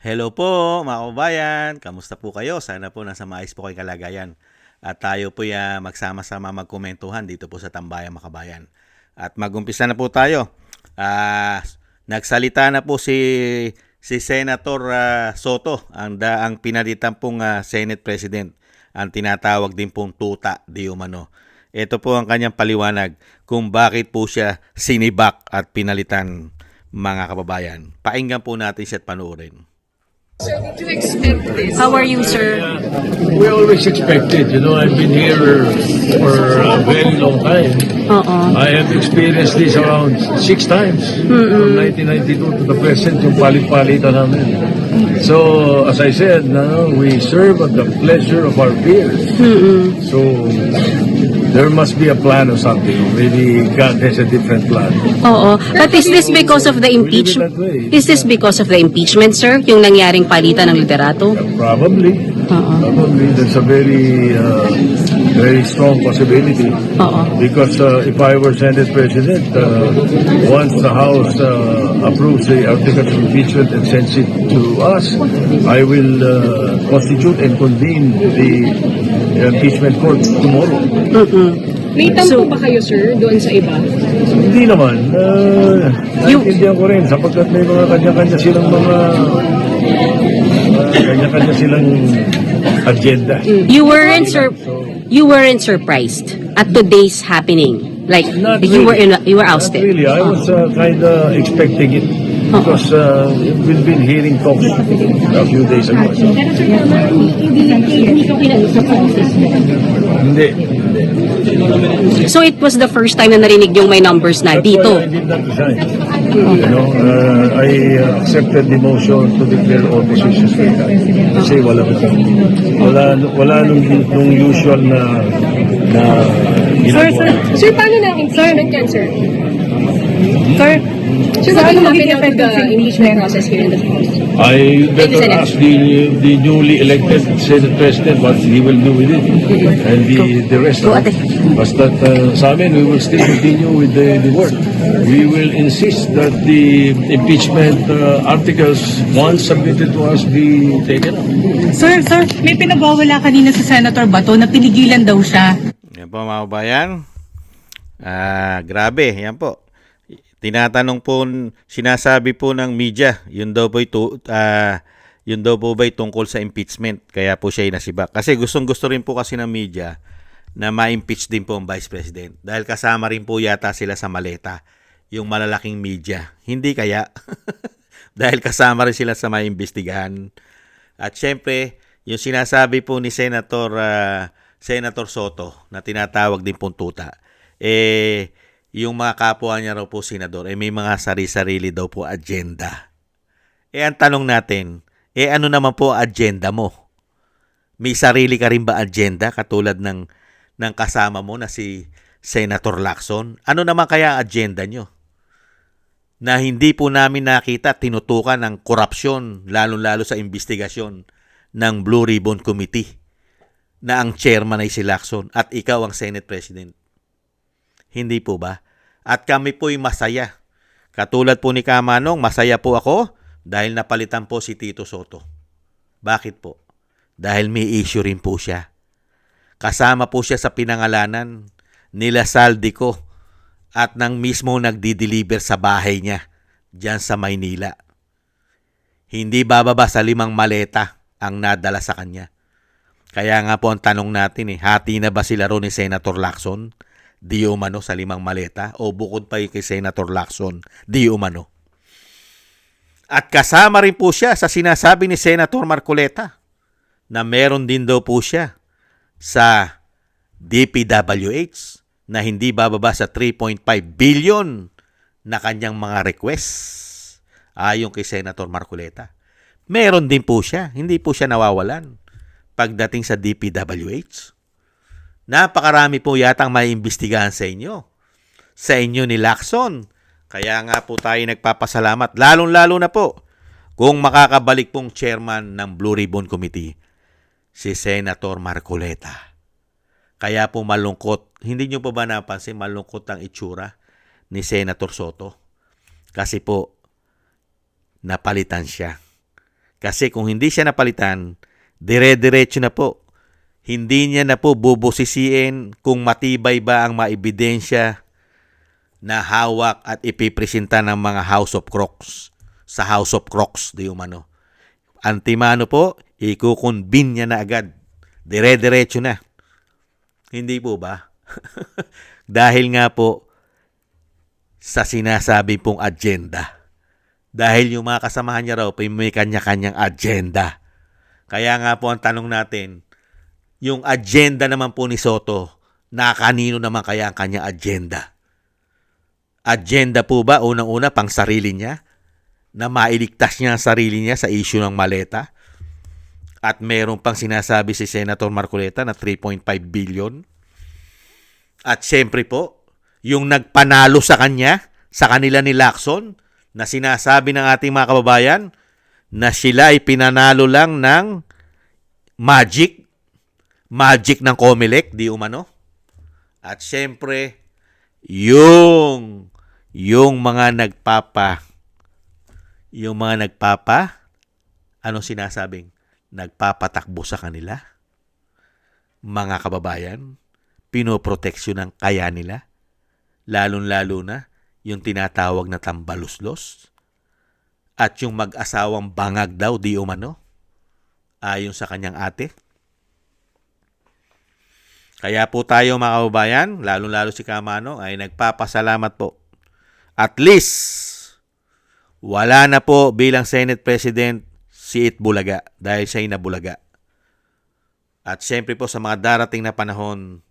Hello po mga kababayan, kamusta po kayo? Sana po nasa maayos po kayo kalagayan. At tayo po magsama-sama magkomentuhan dito po sa Tambayang Makabayan. At magumpisa na po tayo. Nagsalita na po si Senator Soto, ang pinalitan pong Senate President, ang tinatawag din pong tuta di umano. Ito po ang kanyang paliwanag kung bakit po siya sinibak at pinalitan, mga kababayan. Pakinggan po natin siya at panoorin. Sir, did you expect this? How are you, sir? We always expected, I've been here for a very long time. I have experienced this around 6 times from 1992 to the present, yung palit-palitan namin. So, as I said, we serve at the pleasure of our peers. So, there must be a plan or something. Maybe God has a different plan. Oo. But is this because of the impeachment? Is this because of the impeachment, sir? Yung nangyaring palitan ng liderato? Probably. Probably. There's a very strong possibility. Because if I were Senate President, once the House approves the article of impeachment and sends it to us, I will constitute and convene the impeachment court tomorrow. May tampo ba kayo, sir, doon sa iba? Hindi naman. Naiintindihan ko rin sapagkat may mga kanya-kanya silang agenda. You weren't surprised at today's happening. Like Not you really. were ousted. Not really. I was kind of expecting it because we've been hearing talks a few days ago. Hindi. So it was the first time na narinig yung may numbers na That's dito. why I did not resign. I accepted the motion to declare all positions vacant. Kasi wala nung usual na ginagawa. Sir, paano na ang impeachment yan, sir? Sir, paano magiging effective the impeachment process here in the House? I better ask the newly elected Senate President what he will do with it and the rest of it. Basta sa amin, we will still continue with the work. We will insist that the impeachment articles once submitted to us be taken up. Sir, may pinagwawala kanina sa Senator Bato na pinigilan daw siya. Yan po mga kababayan. Grabe, yan po. Tinatanong po, sinasabi po ng media, yun daw po ba'y tungkol sa impeachment, kaya po siya nasibak. Kasi gustong-gusto rin po kasi ng media na ma-impeach din po ang Vice President. Dahil kasama rin po yata sila sa maleta, yung malalaking media. Hindi kaya? Dahil kasama rin sila sa maimbestigahan. At syempre, yung sinasabi po ni Senator Soto na tinatawag din pong tuta, yung mga kapwa niya raw po senador, may mga sarili-sarili daw po agenda. Ang tanong natin, ano naman po agenda mo? May sarili ka rin ba agenda katulad ng kasama mo na si Senator Lacson? Ano naman kaya agenda nyo? Na hindi po namin nakita tinutukan ng korupsyon, lalo-lalo sa investigasyon ng Blue Ribbon Committee na ang chairman ay si Lacson at ikaw ang Senate President. Hindi po ba? At kami po'y masaya. Katulad po ni Kamanong, masaya po ako dahil napalitan po si Tito Soto. Bakit po? Dahil may issue rin po siya. Kasama po siya sa pinangalanan nila Saldico at nang mismo nagdi-deliver sa bahay niya diyan sa Maynila. Hindi bababa sa 5 maleta ang nadala sa kanya. Kaya nga po ang tanong natin, hati na ba sila ron ni Senator Lacson? Di umano sa 5 maleta o bukod pa kay Senator Lacson, di umano. At kasama rin po siya sa sinasabi ni Senator Marcoleta na meron din daw po siya sa DPWH na hindi bababa sa 3.5 billion na kanyang mga requests ayon kay Senator Marcoleta. Meron din po siya, hindi po siya nawawalan pagdating sa DPWH. Napakarami po yatang may imbestigahan sa inyo ni Lacson. Kaya nga po tayo nagpapasalamat, lalong-lalo na po kung makakabalik pong chairman ng Blue Ribbon Committee, si Senator Marcoleta. Kaya po malungkot, hindi nyo pa ba napansin malungkot ang itsura ni Senator Soto? Kasi po, napalitan siya. Kasi kung hindi siya napalitan, dire-diretso na po. Hindi niya na po bubusisiin kung matibay ba ang maebidensya na hawak at ipipresenta ng mga House of Crocs sa House of Crocs, di umano. Antimano po, ikukonbin niya na agad. Dire-diretso na. Hindi po ba? Dahil nga po sa sinasabi pong agenda. Dahil yung mga kasamahan niya raw may kanya-kanyang agenda. Kaya nga po ang tanong natin, yung agenda naman po ni Soto, na kanino naman kaya ang kanyang agenda? Agenda po ba unang-una pang sarili niya? Na mailigtas niya ang sarili niya sa issue ng maleta? At meron pang sinasabi si Senator Marcoleta na 3.5 billion? At siyempre po, yung nagpanalo sa kanya, sa kanila ni Lacson, na sinasabi ng ating mga kababayan na sila ay pinanalo lang ng magic ng Comelec, di umano. At siyempre, yung mga nagpapa, ano sinasabing? Nagpapatakbo sa kanila. Mga kababayan, pinoproteksyon ng kaya nila. Lalong-lalo na yung tinatawag na tambaluslos. At yung mag-asawang bangag daw, di umano. Ayon sa kanyang ate. Kaya po tayo mga kababayan, lalong-lalo si Kamano, ay nagpapasalamat po. At least, wala na po bilang Senate President si Itbulaga dahil siya'y nabulaga. At siyempre po sa mga darating na panahon,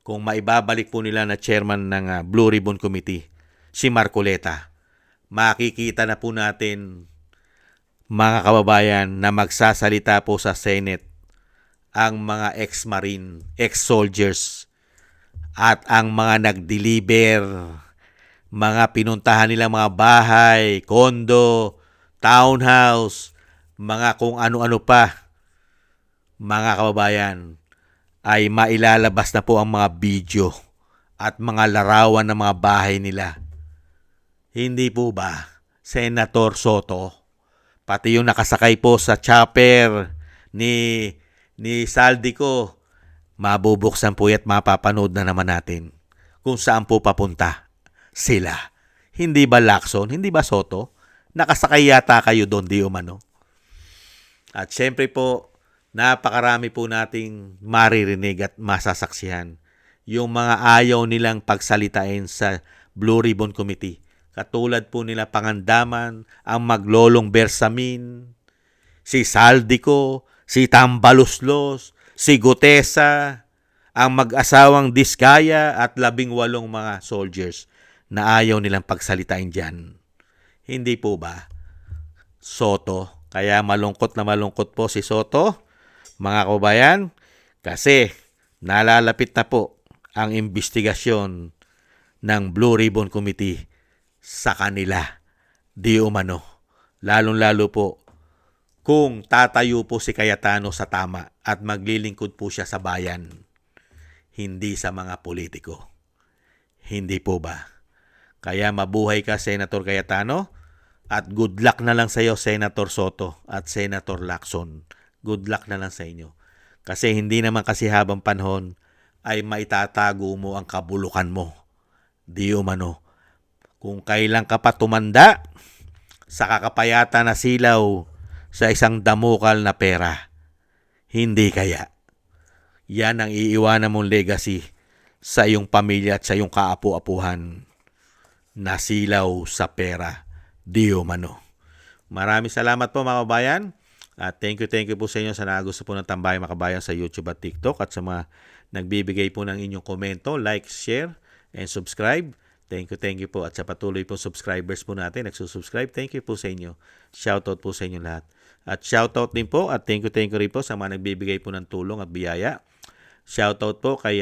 kung maibabalik po nila na chairman ng Blue Ribbon Committee, si Marcoleta, makikita na po natin, mga kababayan, na magsasalita po sa Senate ang mga ex-marine, ex-soldiers, at ang mga nag-deliver, mga pinuntahan nilang mga bahay, kondo, townhouse, mga kung ano-ano pa, mga kababayan, ay mailalabas na po ang mga video at mga larawan ng mga bahay nila. Hindi po ba, Senator Soto, pati yung nakasakay po sa chopper ni Saldico, mabubuksan po at mapapanood na naman natin kung saan po papunta sila. Hindi ba Lacson? Hindi ba Soto? Nakasakay yata kayo doon, di umano. At syempre po, napakarami po nating maririnig at masasaksihan yung mga ayaw nilang pagsalitain sa Blue Ribbon Committee. Katulad po nila Pangandaman, ang Maglolong Bersamin, si Saldico, si Tambaluslos, si Gutesa, ang mag-asawang Diskaya at 18 mga soldiers na ayaw nilang pagsalitain dyan. Hindi po ba, Soto? Kaya malungkot na malungkot po si Soto, mga kababayan, kasi nalalapit na po ang investigasyon ng Blue Ribbon Committee sa kanila, di umano. Lalong-lalo po kung tatayo po si Cayetano sa tama at maglilingkod po siya sa bayan, hindi sa mga politiko. Hindi po ba? Kaya mabuhay ka, Senator Cayetano, at good luck na lang sa iyo, Senator Soto at Senator Lacson. Good luck na lang sa inyo. Kasi hindi naman kasi habang panahon ay maitatago mo ang kabulukan mo. Di umano. Kung kailan ka pa tumanda sa kakapayata na silaw sa isang damukal na pera, hindi kaya. Yan ang iiwanan mong legacy sa iyong pamilya at sa iyong kaapu-apuhan na silaw sa pera, di umano. Maraming salamat po mga kabayan. At thank you po sa inyo sa nagusto po ng Tambayan mga kabayan sa YouTube at TikTok at sa mga nagbibigay po ng inyong komento, like, share, and subscribe. Thank you po at sa patuloy po subscribers po natin, nagsusubscribe. Thank you po sa inyo. Shoutout po sa inyo lahat. At shoutout din po at thank you rin po sa mga nagbibigay po ng tulong at biyaya. Shoutout po kay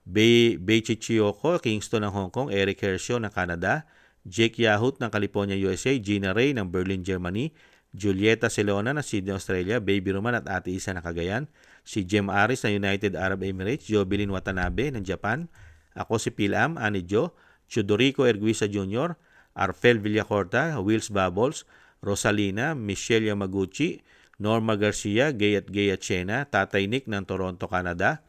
Bei Chichioko, Kingston ng Hong Kong, Eric Hershio ng Canada, Jake Yahut ng California, USA, Gina Ray ng Berlin, Germany, Julieta Celona ng Sydney, Australia, Baby Roman at Ate Isa ng Cagayan, si Jem Aris ng United Arab Emirates, Jobilin Watanabe ng Japan, ako si Pilam, Ani Jo, Chudorico Erguisa Jr., Arfel Villacorta, Wills Bubbles, Rosalina, Michelle Yamaguchi, Norma Garcia, Gay Chena, Tatay Nick ng Toronto, Canada,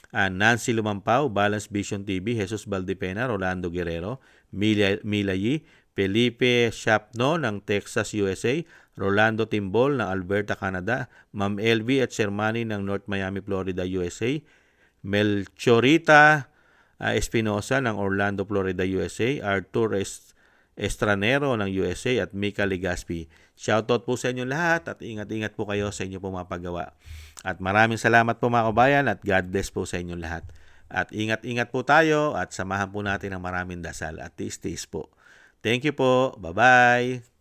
Nancy Lumampao, Balance Vision TV, Jesus Valdepena, Rolando Guerrero, Mila Yi, Felipe Shapno ng Texas, USA, Rolando Timbol ng Alberta, Canada, Ma'am LV at Shermani ng North Miami, Florida, USA, Melchorita Espinosa ng Orlando, Florida, USA, Arthur Estranero ng USA at Mika Legaspi. Shoutout po sa inyo lahat at ingat-ingat po kayo sa inyo pong mapagawa. At maraming salamat po mga kabayan at God bless po sa inyo lahat. At ingat-ingat po tayo at samahan po natin ng maraming dasal at tiis-tiis po. Thank you po. Bye-bye.